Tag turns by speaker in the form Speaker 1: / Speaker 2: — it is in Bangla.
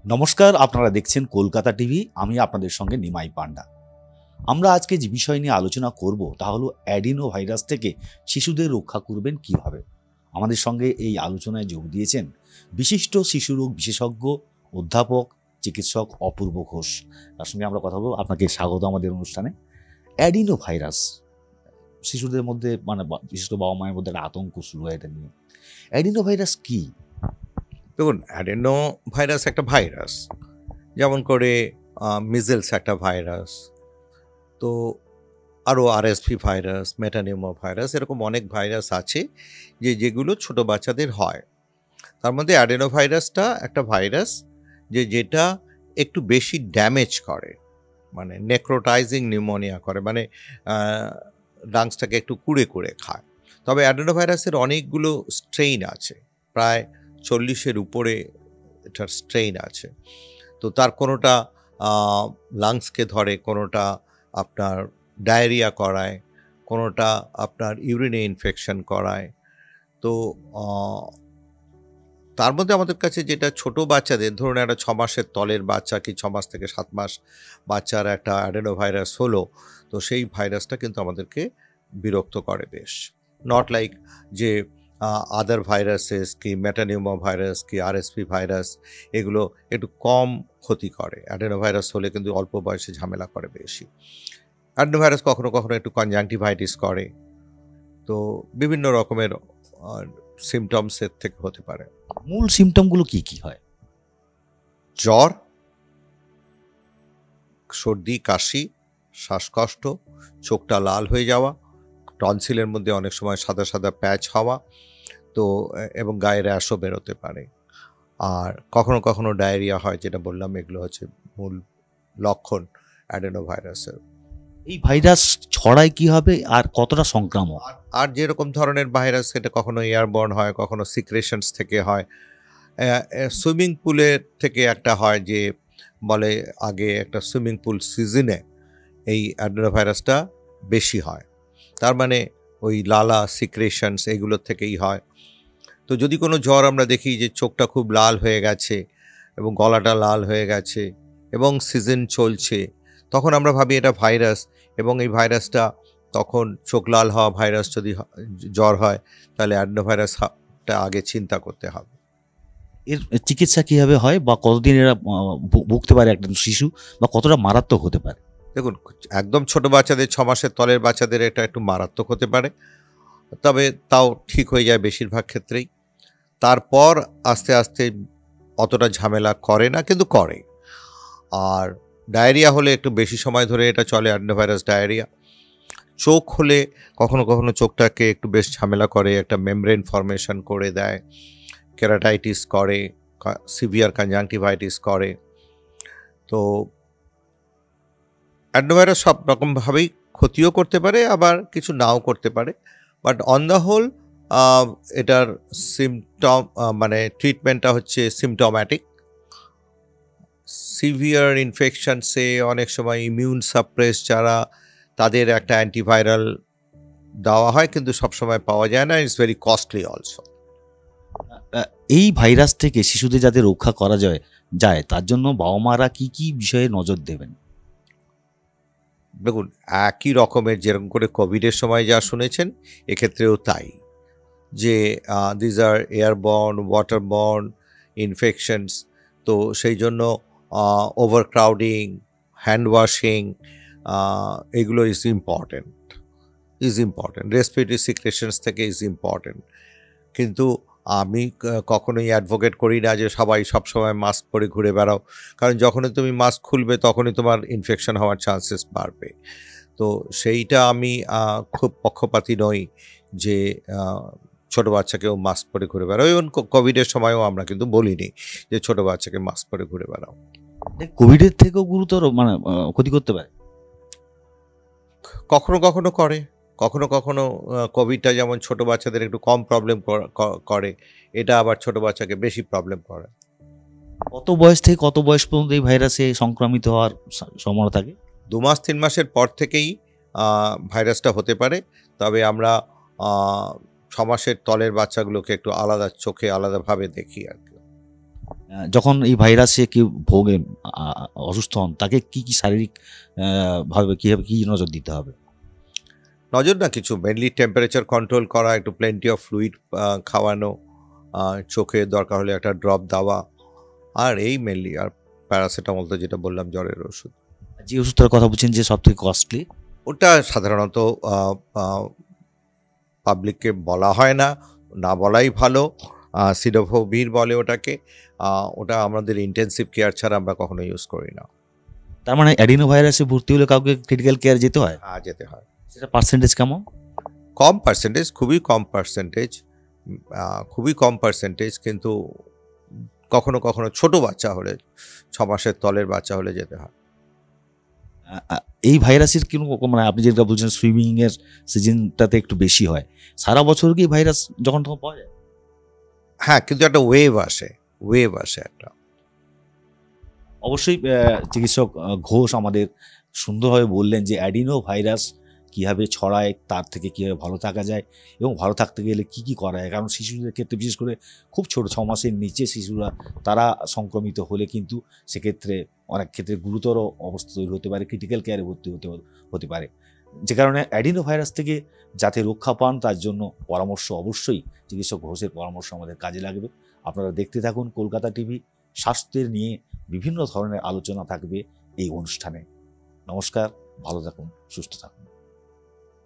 Speaker 1: নমস্কার, আপনারা দেখছেন কলকাতা টিভি। আমি আপনাদের সঙ্গে নিমাই পান্ডা। আমরা আজকে যে বিষয় নিয়ে আলোচনা করব তা হলো অ্যাডিনো ভাইরাস থেকে শিশুদের রক্ষা করবেন কিভাবে। আমাদের সঙ্গে এই আলোচনায় যোগ দিয়েছেন বিশিষ্ট শিশুরোগ বিশেষজ্ঞ অধ্যাপক চিকিৎসক অপূর্ব ঘোষ। তার সঙ্গে আমরা কথা বলবো। আপনাকে স্বাগত আমাদের অনুষ্ঠানে। অ্যাডিনো ভাইরাস শিশুদের মধ্যে বিশেষ করে বাবা মায়ের মধ্যে একটা আতঙ্ক শুরু হয় এটা নিয়ে। অ্যাডিনো ভাইরাস কি?
Speaker 2: দেখুন, অ্যাডেনো ভাইরাস একটা ভাইরাস, যেমন করে মিজেলস একটা ভাইরাস, তো আরও আরএসভি ভাইরাস, মেটানিউমো ভাইরাস, এরকম অনেক ভাইরাস আছে যেগুলো ছোট বাচ্চাদের হয়। তার মধ্যে অ্যাডেনো ভাইরাসটা একটা ভাইরাস যেটা একটু বেশি ড্যামেজ করে, মানে নেক্রোটাইজিং নিউমোনিয়া করে, মানে লাংসটাকে একটু কুড়ে কুড়ে খায়। তবে অ্যাডেনো ভাইরাসের অনেকগুলো স্ট্রেইন আছে, প্রায় 40-এর উপরে এটার স্ট্রেইন আছে। তো তার কোনোটা লাংসকে ধরে, কোনোটা আপনার ডায়রিয়া করায়, কোনোটা আপনার ইউরিনে ইনফেকশন করায়। তো তার মধ্যে আমাদের কাছে যেটা ছোট বাচ্চাদের, ধরুন একটা 6 মাসের তলের বাচ্চা কি 6 মাস থেকে 7 মাস বাচ্চার একটা অ্যাডেনো ভাইরাস হলো, তো সেই ভাইরাসটা কিন্তু আমাদেরকে বিরক্ত করে বেশ। নট লাইক যে আদার ভাইরাসেস কি মেটানিউমো ভাইরাস কি আরএসপি ভাইরাস, এগুলো একটু কম ক্ষতি করে। অ্যাডেনো ভাইরাস হলে কিন্তু অল্প বয়সে ঝামেলা করে বেশি। অ্যাডেনো ভাইরাস কখনো কখনো একটু কনজাংটিভাইটিস করে, তো বিভিন্ন রকমের সিমটমসের থেকে হতে পারে।
Speaker 1: মূল সিমটমগুলো কি কি হয়?
Speaker 2: জ্বর, সর্দি, কাশি, শ্বাসকষ্ট, চোখটা লাল হয়ে যাওয়া, টনসিলের মধ্যে অনেক সময় সাদা সাদা প্যাচ হওয়া, তো এবং গায়ে র্যাশও বেরোতে পারে। আর কখনো কখনো ডায়রিয়া হয়, যেটা বললাম, এগুলো হচ্ছে মূল লক্ষণ অ্যাডেনো ভাইরাসের।
Speaker 1: এই ভাইরাস ছড়ায় কিভাবে আর কতটা সংক্রামক?
Speaker 2: আর যেরকম ধরনের ভাইরাস, সেটা কখনো এয়ারবর্ন হয়, কখনো সিক্রেশনস থেকে হয়। সুইমিং পুলের থেকে একটা হয়, যে বলে আগে একটা সুইমিং পুল সিজনে এই অ্যাডেনো ভাইরাসটা বেশি হয়। তার মানে ওই লালা সিক্রেশনস এগুলোর থেকেই হয়। তো যদি কোনো জ্বর আমরা দেখি যে চোখটা খুব লাল হয়ে গেছে এবং গলাটা লাল হয়ে গেছে এবং সিজন চলছে, তখন আমরা ভাবি এটা ভাইরাস। এবং এই ভাইরাসটা, তখন চোখ লাল হওয়া ভাইরাস যদি জ্বর হয়, তাহলে অ্যাডেনো ভাইরাসটা আগে চিন্তা করতে হবে।
Speaker 1: এর চিকিৎসা কিভাবে হয় বা কতদিন এরা ভুগতে পারে একটা শিশু, বা কতটা মারাত্মক হতে পারে?
Speaker 2: দেখুন, একদম ছোট বাচ্চাদের, 6 মাসের তলের বাচ্চাদের এটা একটু মারাত্মক হতে পারে, তবে তাও ঠিক হয়ে যায় বেশিরভাগ ক্ষেত্রেই। তারপর আস্তে আস্তে অতটা ঝামেলা করে না, কিন্তু করে। আর ডায়রিয়া হলে একটু বেশি সময় ধরে এটা চলে, অ্যাডেনোভাইরাস ডায়রিয়া। চোখ হলে কখনো কখনো চোখটাকে একটু বেশ ঝামেলা করে, একটা মেমব্রেন ফর্মেশন করে দেয়, কেরাটাইটিস করে, সিভিয়ার কনজাংটিভাইটিস করে। তো অ্যাডেনোভাইরাস সব রকমভাবেই ক্ষতিও করতে পারে, আবার কিছু নাও করতে পারে। বাট অন দ্য হোল এটার সিমটম, মানে ট্রিটমেন্টটা হচ্ছে সিমটম্যাটিক। সিভিয়ার ইনফেকশনসে অনেক সময় ইমিউন সাপ্রেস যারা, তাদের একটা অ্যান্টিভাইরাল দেওয়া হয়, কিন্তু সবসময় পাওয়া যায় না। It's very costly also.
Speaker 1: এই ভাইরাস থেকে শিশুদের যাতে রক্ষা করা যায় তার জন্য বাবা মারা কি কি বিষয়ে নজর দেবেন?
Speaker 2: দেখুন, একই রকমের যেরকম করে কোভিডের সময় যা শুনেছেন, এক্ষেত্রেও তাই, যে these are airborne, waterborne infections. তো সেই জন্য ওভারক্রাউডিং, হ্যান্ড ওয়াশিং, এগুলো ইজ ইম্পর্টেন্ট। রেসপিরেটরি সিক্রেশনস থেকে ইজ ইম্পর্টেন্ট। কিন্তু আমি কখনোই অ্যাডভোকেট করি না যে সবাই সবসময় মাস্ক পরে ঘুরে বেড়াও, কারণ যখনই তুমি মাস্ক খুলবে তখনই তোমার ইনফেকশন হওয়ার চান্সেস বাড়বে। তো সেইটা আমি খুব পক্ষপাতী নই যে ছোটো বাচ্চাকেও মাস্ক পরে ঘুরে বেড়াও। এবং কোভিডের সময়ও আমরা কিন্তু বলিনি যে ছোটো বাচ্চাকে মাস্ক পরে ঘুরে বেড়াও।
Speaker 1: কোভিডের থেকেও গুরুতর ক্ষতি করতে পারে?
Speaker 2: কখনো কখনো করে, কখনো কখনো কোভিডটা যেমন ছোটো বাচ্চাদের একটু কম প্রবলেম করে, এটা আবার ছোটো বাচ্চাকে বেশি প্রবলেম করে।
Speaker 1: কত বয়স থেকে কত বয়স পর্যন্ত এই ভাইরাসে সংক্রামিত হওয়ার সম্ভাবনা থাকে?
Speaker 2: 2 মাস 3 মাসের পর থেকেই ভাইরাসটা হতে পারে। তবে আমরা 6 মাসের তলের বাচ্চাগুলোকে একটু আলাদা চোখে আলাদাভাবে দেখি আর কি।
Speaker 1: যখন এই ভাইরাসে কেউ ভোগেন, অসুস্থ হন, তাকে কি কি শারীরিক ভাবে কিভাবে কি নজর দিতে হবে?
Speaker 2: নজর না কিছু মেনলি টেম্পারেচার কন্ট্রোল করা, একটু প্লেন্টি অফ ফ্লুইড খাওয়ানো, চোখে দরকার হলে একটা ড্রপ দেওয়া, আর এই মেনলি, আর প্যারাসিটামল তো যেটা বললাম জ্বরের ওষুধ।
Speaker 1: যে ওষুধটার কথা বলছেন যে সব থেকে কস্টলি?
Speaker 2: ওটা সাধারণত পাবলিককে বলা হয় না, না বলাই ভালো। সিডোফোভির বলে ওটাকে। ওটা আমাদের ইন্টেন্সিভ কেয়ার ছাড়া আমরা কখনো ইউজ করি না।
Speaker 1: তার মানে অ্যাডিনো ভাইরাসে ভর্তি হলে কাউকে ক্রিটিক্যাল কেয়ার যেতে হয়?
Speaker 2: যেতে হয়।
Speaker 1: সেটা পার্সেন্টেজ কেমন?
Speaker 2: কম পার্সেন্টেজ, খুবই কম পার্সেন্টেজ, খুবই কম পার্সেন্টেজ, কিন্তু কখনো কখনো ছোট বাচ্চা হলে, 6 মাসের তলের বাচ্চা হলে যেতে হয়।
Speaker 1: আ আ এই ভাইরাসের কি মানে আপনি যেটা বলছেন সুইমিং এর সিজনটাতে একটু বেশি হয়। সারা বছর কি ভাইরাস যখন তখন পাওয়া যায়?
Speaker 2: হ্যাঁ, কিন্তু একটা ওয়েভ আসে একটা।
Speaker 1: অবশ্যই চিকিৎসক ঘোষ আমাদের সুন্দরভাবে বললেন যে অ্যাডিনো ভাইরাস কীভাবে ছড়ায়, তার থেকে কীভাবে ভালো থাকা যায় এবং ভালো থাকতে গেলে কী, কী করা যায়। কারণ শিশুদের ক্ষেত্রে বিশেষ করে খুব ছোট ৬ মাসের নিচে শিশুরা তারা সংক্রমিত হলে কিন্তু সেক্ষেত্রে অনেক ক্ষেত্রে গুরুতর অবস্থা তৈরি হতে পারে, ক্রিটিক্যাল কেয়ারে ভর্তি হতে পারে। যে কারণে অ্যাডিনো ভাইরাস থেকে যাতে রক্ষা পান তার জন্য পরামর্শ অবশ্যই চিকিৎসক ঘোষের পরামর্শ আমাদের কাজে লাগবে। আপনারা দেখতে থাকুন কলকাতা টিভি। স্বাস্থ্যের নিয়ে বিভিন্ন ধরনের আলোচনা থাকবে এই অনুষ্ঠানে। নমস্কার, ভালো থাকুন, সুস্থ থাকুন।